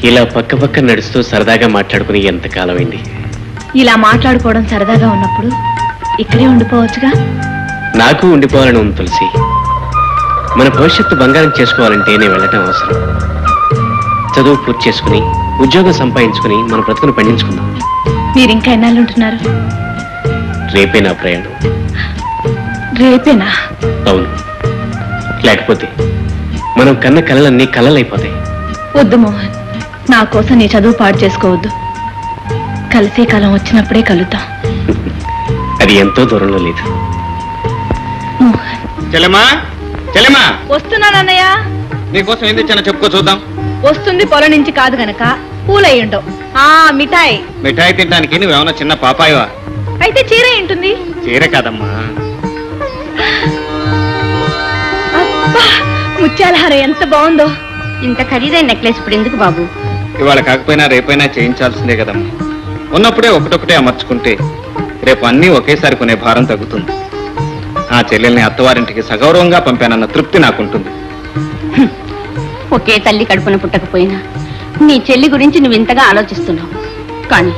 ఇలా పక్క పక్క నడుస్తూ సరదాగా మాట్లాడుకుని ఎంతకాలమైంది. ఇలా మాట్లాడుకోవడం సరదాగా ఉన్నప్పుడు ఇక్కడే ఉండిపోవచ్చుగా. నాకు ఉండిపోవాలని ఉంది తులసి. మన భవిష్యత్తు బంగారం చేసుకోవాలంటే నేను వెళ్ళటం అవసరం. చదువు పూర్తి చేసుకుని ఉద్యోగం సంపాదించుకుని మన బ్రతుకును పండించుకుందాం. మీరు ఇంకా ఎన్నాళ్ళు ఉంటున్నారు? రేపే నా ప్రయాణం. రేపేనా? అవును, లేకపోతే మనం కన్న కలలన్నీ కలలైపోతాయి. వద్దు మోహన్, నా కోసం నీ చదువు పాడు చేసుకోవద్దు. కలిసే కాలం వచ్చినప్పుడే కలుద్దాం. అది ఎంతో దూరంలో లేదు. వస్తున్నానన్నయ్య. నీకోసం ఏం తెచ్చానో చెప్పుకో చూద్దాం. వస్తుంది పొలం నుంచి కాదు గనక పూలయ్యుండవు. మిఠాయి. మిఠాయి తినడానికి నువ్వేమన్నా చిన్న పాపాయవా? అయితే చీర ఉంటుంది. చీర కాదమ్మా. ముత్యాల హారం ఎంత బాగుందో. ఇంత ఖరీదైన నెక్లెస్ ఇప్పుడు ఎందుకు బాబు? ఇవాళ కాకపోయినా రేపైనా చేయించాల్సిందే కదమ్మా. ఉన్నప్పుడే ఒకటొకటే అమర్చుకుంటే రేపు అన్నీ ఒకేసారి కొనే భారం తగ్గుతుంది. ఆ చెల్లెల్ని అత్తవారింటికి సగౌరవంగా పంపానన్న తృప్తి నాకుంటుంది. ఒకే తల్లి కడుపున పుట్టకపోయినా నీ చెల్లి గురించి నువ్వు ఇంతగా ఆలోచిస్తున్నావు. కానీ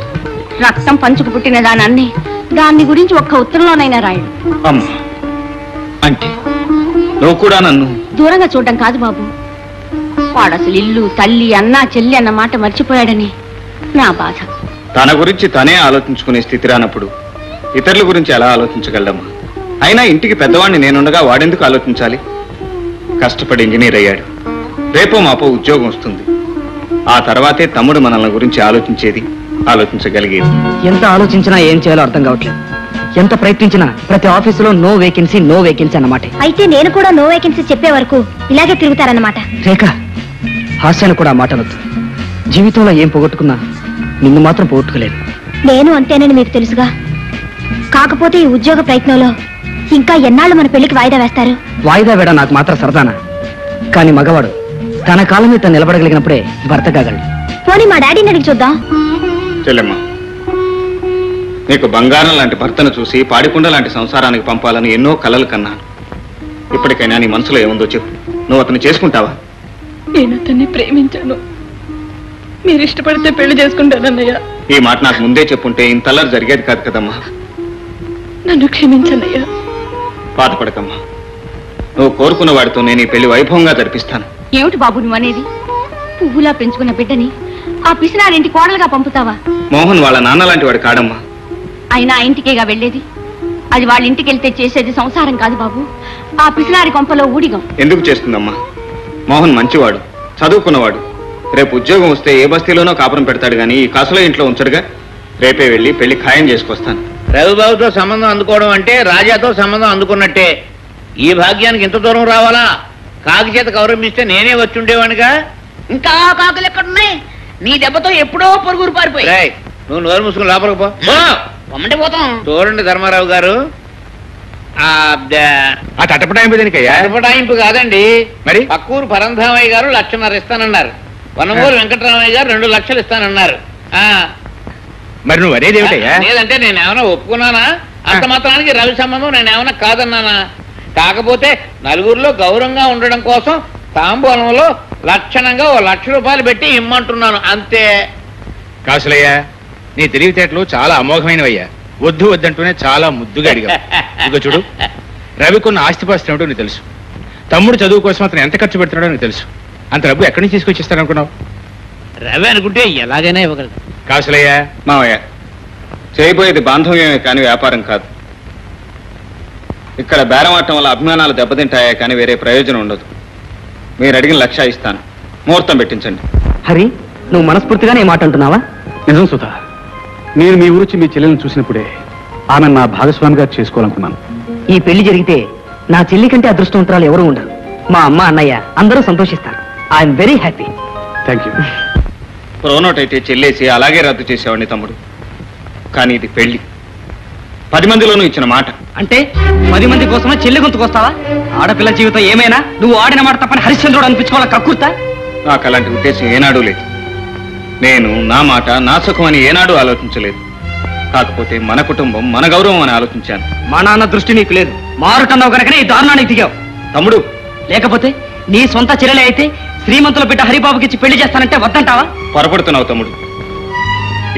రక్తం పంచుకు పుట్టిన దానాన్ని దాన్ని గురించి ఒక్క ఉత్తరంలోనైనా రాయడు. అమ్మా, అంటే నువ్వు కూడా నన్ను దూరంగా చూడడం కాదు బాబు. వాడు అసలు ఇల్లు, తల్లి, అన్నా, చెల్లి అన్న మాట మర్చిపోయాడని నా బాధ. తన గురించి తనే ఆలోచించుకునే స్థితి రానప్పుడు ఇతరుల గురించి ఎలా ఆలోచించగలమ్మా? అయినా ఇంటికి పెద్దవాడిని నేనుండగా వాడెందుకు ఆలోచించాలి? కష్టపడి ఇంజనీర్ అయ్యాడు. రేపో మాపో ఉద్యోగం వస్తుంది. ఆ తర్వాతే తమ్ముడు మనల్ని గురించి ఆలోచించేది, ఆలోచించగలిగేది. ఎంత ఆలోచించినా ఏం చేయాలో అర్థం కావట్లేదు. ఎంత ప్రయత్నించినా ప్రతి ఆఫీసులో నో వేకెన్సీ అన్నమాట. అయితే నేను కూడా నో వేకెన్సీ చెప్పే వరకు ఇలాగే తిరుగుతారన్నమాట. రేఖ, హాస్యాన్ని కూడా మాట అనొద్దు. జీవితంలో ఏం పోగొట్టుకున్నా నిన్ను మాత్రం పోగొట్టుకోలేదు. నేను అంతేనని మీకు తెలుసుగా. కాకపోతే ఈ ఉద్యోగ ప్రయత్నంలో ఇంకా ఎన్నాళ్ళు మన పెళ్లికి వాయిదా వేస్తారు? వాయిదా వేడ నాకు మాత్రం సరదానా? కానీ మగవాడు తన కాలం మీద నిలబడగలిగినప్పుడే భర్త కాగలడు. పోనీ మా డాడీని అడిగి చూద్దాం. చెల్లెమ్మా, నీకు బంగారం లాంటి భర్తను చూసి పాడికుండ లాంటి సంసారానికి పంపాలని ఎన్నో కలలు కన్నాను. ఇప్పటికైనా నీ మనసులో ఏముందో చెప్పు. నువ్వు అతను చేసుకుంటావా? నేను అతన్ని ప్రేమించాను. మీరు ఇష్టపడితే పెళ్లి చేసుకుంటానన్నయ్య. ఈ మాట నాకు ముందే చెప్పుంటే ఇంతల్లరి జరిగేది కాదు కదమ్మా. నన్ను క్షమించనయ్యా. బాధపడకమ్మా. నువ్వు కోరుకున్న వాడితో నేను ఈ పెళ్లి వైభవంగా జరిపిస్తాను. ఏమిటి బాబు నువ్వు అనేది? పువ్వులా పెంచుకున్న బిడ్డని ఆ పిసినారింటి కోడలుగా పంపుతావా? మోహన్ వాళ్ళ నాన్న లాంటి వాడు కాడమ్మా. అయినా ఆ ఇంటికేగా వెళ్ళేది. అది వాళ్ళ ఇంటికి వెళ్తే చేసేది సంసారం కాదు బాబు, ఆ పిసినారి కొంపలో ఊడిగం. ఎందుకు చేస్తుందమ్మా? మోహన్ మంచివాడు, చదువుకున్నవాడు. రేపు ఉద్యోగం వస్తే ఏ బస్తీలోనో కాపురం పెడతాడు గానీ ఈ కాసులో ఇంట్లో ఉంచడుగా. రేపే వెళ్ళి పెళ్లి ఖాయం చేసుకొస్తాను. రవిబాబుతో సంబంధం అందుకోవడం అంటే రాజాతో సంబంధం అందుకున్నట్టే. ఈ భాగ్యానికి ఇంత దూరం రావాలా? కాకి చేత గౌరవిస్తే నేనే వచ్చి ఉండేవాడిగా. ఇంకా కాకులు ఎక్కడున్నాయి? నీ దెబ్బతో ఎప్పుడో పొరుగురు పారిపోయి. నువ్వు నోరు మూసుకుని లోపలికి పో. పొమ్మంటే పోతాం. చూడండి ధర్మారావు గారు, తటపటాయింపు కాదండి. మరి పక్కూరు పరంధామయ్య గారు 1,50,000 ఇస్తానన్నారు. వనమూరు వెంకటరామయ్య గారు 2 లక్షలు ఇస్తానన్నారు. మరి నువ్వు అనేది ఏమిటయ్యా? లేదంటే నేనేమన్నా ఒప్పుకున్నానా? అంత మాత్రానికి రవి సంబంధం నేనేమన్నా కాదన్నానా? కాకపోతే నలుగురిలో గౌరవంగా ఉండడం కోసం తాంబూలంలో లక్షణంగా 1,00,000 రూపాయలు పెట్టి ఇమ్మంటున్నాను అంతే. కాసులయ్యా, నీ తెలివితేటలు చాలా అమోఘమైనవయ్యా. వద్దు వద్దంటూనే చాలా ముద్దుగా అడిగా. ఇక చూడు, రవికున్న ఆస్తిపాస్తులు ఏమిటో నీకు తెలుసు. తమ్ముడు చదువు కోసం అతను ఎంత ఖర్చు పెడుతున్నాడో నీకు తెలుసు. అంత డబ్బు ఎక్కడి నుంచి తీసుకొచ్చిస్తాననుకున్నావు? రవి అనుకుంటే ఎలాగైనా ఇవ్వగలదు. కాసులయ్యా, మావయ్య, చేయబోయేది బాంధవ్యమే కానీ వ్యాపారం కాదు. ఇక్కడ బేరమాటం వల్ల అభిమానాలు దెబ్బతింటాయా కానీ వేరే ప్రయోజనం ఉండదు. మీరు అడిగిన 1,00,000 ఇస్తాను. ముహూర్తం పెట్టించండి. హరి, నువ్వు మనస్ఫూర్తిగానే మాట అంటున్నావా? నిజం సుధా, నేను మీ ఊరొచ్చి మీ చెల్లెలను చూసినప్పుడే ఆమె నా భాగస్వామిగా చేసుకోవాలనుకున్నాను. ఈ పెళ్లి జరిగితే నా చెల్లి కంటే అదృష్టవంతురాలు ఎవరు ఉండరు. మా అమ్మ, అన్నయ్య అందరూ సంతోషిస్తారు. I'm very happy. Thank you. Pronote అయితే చెల్లేసి అలాగే రద్దు చేసేవాడిని తమ్ముడు. కానీ ఇది పెళ్లి. 10 మందిలోనూ ఇచ్చిన మాట. అంటే 10 మంది కోసమే చెల్లి గొంతుకొస్తావా? ఆడపిల్ల జీవితం ఏమైనా నువ్వు ఆడిన మాట తప్పని హరిశ్చంద్రుడు అనిపించుకోవాలా కక్కుర్తా? నాకు అలాంటి ఉద్దేశం ఏనాడూ లేదు. నేను నా మాట నా సుఖం అని ఏనాడూ ఆలోచించలేదు. కాకపోతే మన కుటుంబం మన గౌరవం అని ఆలోచించాను. మా నాన్న దృష్టి నీకు లేదు. మారుటన్నావు కనుకనే ఈ దారుణానికి దిగావు. తమ్ముడు, లేకపోతే నీ సొంత చెల్లెలే అయితే శ్రీమంతుల బిడ్డ హరిబాబుకిచ్చి పెళ్లి చేస్తానంటే వద్దంటావా? పొరపడుతున్నావు తమ్ముడు.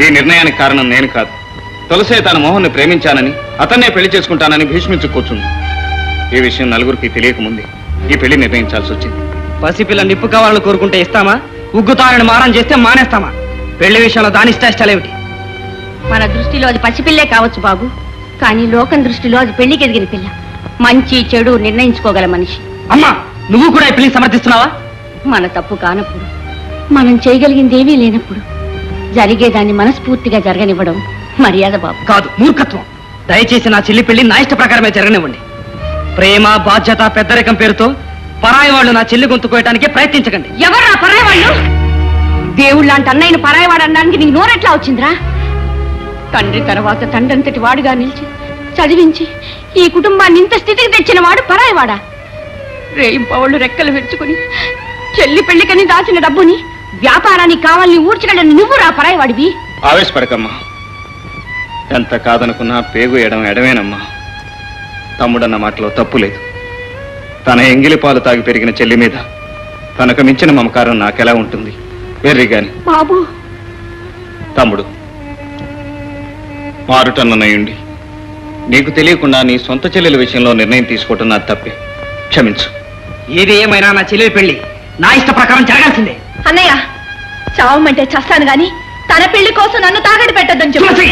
ఈ నిర్ణయానికి కారణం నేను కాదు. తులసే తన మోహన్ని ప్రేమించానని, అతన్నే పెళ్లి చేసుకుంటానని భీష్మించు కూర్చుంది. ఈ విషయం నలుగురికి తెలియకముందే ఈ పెళ్లి నిర్ణయించాల్సి వచ్చింది. పసిపిల్ల నిప్పు కావాలని కోరుకుంటే ఇస్తామా? ఉగ్గుతారని మారం చేస్తే మానేస్తామా? పెళ్లి విషయంలో దాని ఇష్టాయిష్టాలేమిటి? మన దృష్టిలో అది పసిపిల్లే కావచ్చు బాబు, కానీ లోకం దృష్టిలో అది పెళ్లికి ఎదిగిన పిల్ల. మంచి చెడు నిర్ణయించుకోగల మనిషి. అమ్మా, నువ్వు కూడా ఈ పెళ్లిని సమర్థిస్తున్నావా? మన తప్పు కానప్పుడు, మనం చేయగలిగింది ఏమీ లేనప్పుడు జరిగేదాన్ని మనస్ఫూర్తిగా జరగనివ్వడం మర్యాద బాబు. కాదు, మూర్ఖత్వం. దయచేసి నా చెల్లి పెళ్లి నా ఇష్ట ప్రకారమే జరగనివ్వండి. ప్రేమ, బాధ్యత, పెద్దరికం పేరుతో పరాయి వాళ్ళు నా చెల్లి గొంతు కోయటానికి ప్రయత్నించకండి. ఎవరా పరాయి వాళ్ళు? దేవుళ్ళ లాంటి అన్నయ్యను పరాయివాడు అనడానికి నీకు నోరెట్లా వచ్చిందిరా? తండ్రి తర్వాత తండ్రంతటి వాడుగా నిలిచి చదివించి ఈ కుటుంబాన్ని ఇంత స్థితికి తెచ్చిన వాడు పరాయివాడా? రేయింపవాళ్ళు రెక్కలు విరుచుకుని చెల్లి పెళ్లికని దాచిన డబ్బుని వ్యాపారానికి కావాలని ఊడ్చగలని నువ్వు రా పరాయివాడివి. ఆవేశపడకమ్మా. ఎంత కాదనుకున్నా పేగు ఎడమేనమ్మా. తమ్ముడన్న మాటలో తప్పు లేదు. తన ఎంగిలి పాలు తాగి పెరిగిన చెల్లి మీద తనకు మించిన మమకారం నాకెలా ఉంటుంది? వెర్రిగాని బాబు. తమ్ముడు, మారుటన్నయ్యుండి నీకు తెలియకుండా నీ సొంత చెల్లెల విషయంలో నిర్ణయం తీసుకోవటం నా తప్పే. క్షమించు. ఏది ఏమైనా నా చెల్లెలి పెళ్లి నా ఇష్ట ప్రకారం జరగాల్సిందే. అన్నయ్య, చావమంటే చస్తాను గాని తన పెళ్లి కోసం నన్ను తాగడి పెట్టద్దని చెప్పి.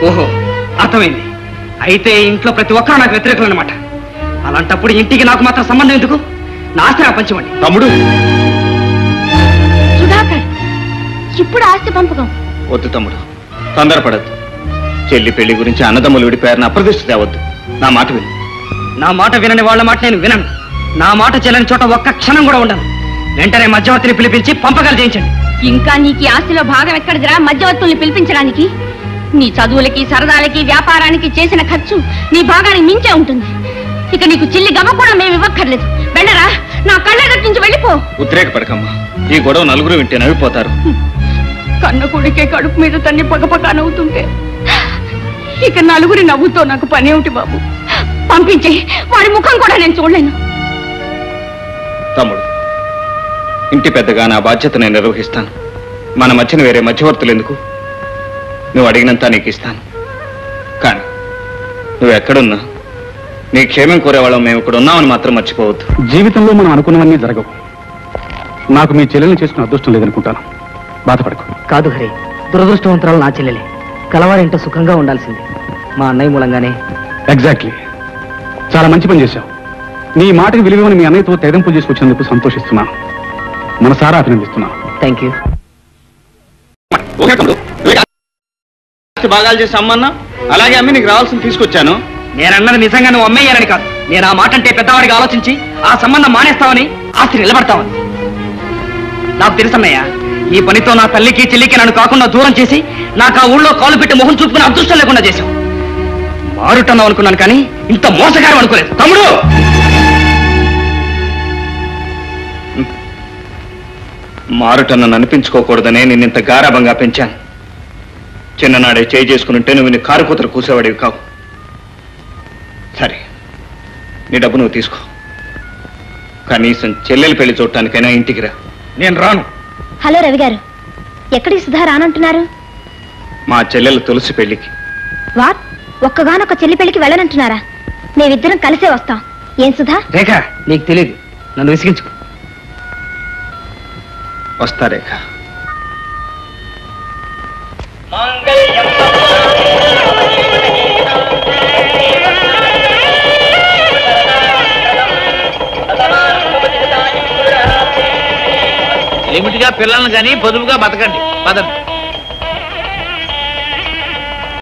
ఓహో, అర్థమైంది. అయితే ఇంట్లో ప్రతి ఒక్కరు నాకు వ్యతిరేకులు అనమాట. అలాంటప్పుడు ఇంటికి నాకు మాత్రం సంబంధం ఎందుకు? నా ఆస్తి నాకు పంచమండి. తమ్ముడు, సుధాకర్, ఇప్పుడు ఆస్తి పంపకం వద్దు తమ్ముడు, తొందరపడద్దు. చెల్లి పెళ్లి గురించి అన్నదమ్ములు విడిపోయారని అప్రదిష్ట తేవద్దు. నా మాట విను. నా మాట వినని వాళ్ళ మాట నేను వినను. నా మాట చెల్లని చోట ఒక్క క్షణం కూడా ఉండను. వెంటనే మధ్యవర్తిని పిలిపించి పంపకాలు చేయించండి. ఇంకా నీకు ఈ ఆస్తిలో భాగం ఎక్కడిదిరా మధ్యవర్తుల్ని పిలిపించడానికి? నీ చదువులకి, సరదాలకి, వ్యాపారానికి చేసిన ఖర్చు నీ భాగానికి మించే ఉంటుంది. ఇక నీకు చిల్లి గవ్వ కూడా మేము ఇవ్వక్కర్లేదు. వెళ్ళరా, నా కళ్ళ నుంచి వెళ్ళిపో. ఉద్రేకపడకమ్మా. ఈ గొడవ నలుగురు వింటే నవ్విపోతారు. కన్న కొడుకే కడుపు మీద తన్ని పగపగ నవ్వుతుంటే ఇక నలుగురి నవ్వుతో నాకు పని ఏమిటి బాబు? పంపించే, వాడి ముఖం కూడా నేను చూడలేను. తమ్ముడు, ఇంటి పెద్దగా నా బాధ్యత నేను నిర్వహిస్తాను. మన మధ్యన వేరే మధ్యవర్తులు ఎందుకు? నువ్వు అడిగినంత నీకు ఇస్తాను. కానీ నువ్వు ఎక్కడున్నా నీ క్షేమం కోరేవాళ్ళం మేము ఇక్కడ ఉన్నామని మాత్రం మర్చిపోవద్దు. జీవితంలో మనం అనుకున్నవన్నీ జరగవు. నాకు మీ చెల్లెల్ని చేసుకునే అదృష్టం లేదనుకుంటాను. బాధపడకు. కాదు హరి, దురదృష్టవంతురాలు నా చెల్లెలే. కలవారింట సుఖంగా ఉండాల్సింది. మా అన్నయ్య మూలంగానే. ఎగ్జాక్ట్లీ. చాలా మంచి పని చేశావు. నీ మాటకి విలువని మీ అన్నయ్యతో తెగంపులు చేసుకొచ్చినందుకు సంతోషిస్తున్నాను. మనసారా అభినందిస్తున్నాను. Thank you. భాగాలు చేసి అమ్మన్నా, అలాగే అమ్మి నీకు రావాల్సింది తీసుకొచ్చాను. నేనన్నది నిజంగా నువ్వు అమ్మేయాలని కాదు. నేను ఆ మాట అంటే పెద్దవాడికి ఆలోచించి ఆ సంబంధం మానేస్తావని, ఆస్తి నిలబడతావని. నాకు తెలుసన్నయ్య, ఈ పనితో నా తల్లికి చెల్లికి నన్ను కాకుండా దూరం చేసి నాకు ఆ ఊళ్ళో కాలు పెట్టి మొహం చూపుకునే అదృష్టం లేకుండా చేశావు. మారుటన్నావు అనుకున్నాను, కానీ ఇంత మోసగారం అనుకోలేదు. తమ్ముడు, మారుటన్నను అనిపించుకోకూడదనే నిన్నింత గారాభంగా పెంచాను. చిన్ననాడే చేయి చేసుకుని నువ్వు నీ కారు కూతురు కూసేవాడివి కావు. సరే, నీ డబ్బు నువ్వు తీసుకో. కనీసం చెల్లెలు పెళ్లి చూడటానికైనా ఇంటికి రా. నేను రాను. హలో రవి గారు, ఎక్కడికి సుధా రానంటున్నారు? మా చెల్లెలు తులసి పెళ్లికి. వాట్? ఒక్కగానొక్క చెల్లి పెళ్లికి వెళ్ళనంటున్నారా? మేమిద్దరం కలిసే వస్తాం. ఏం సుధా? రేఖ, నీకు తెలియదు, నన్ను విసిగించుకో. వస్తా రేఖ. లిమిట్ గా పిల్లల్ని కానీ పొదుపుగా బతకండి. పదండి.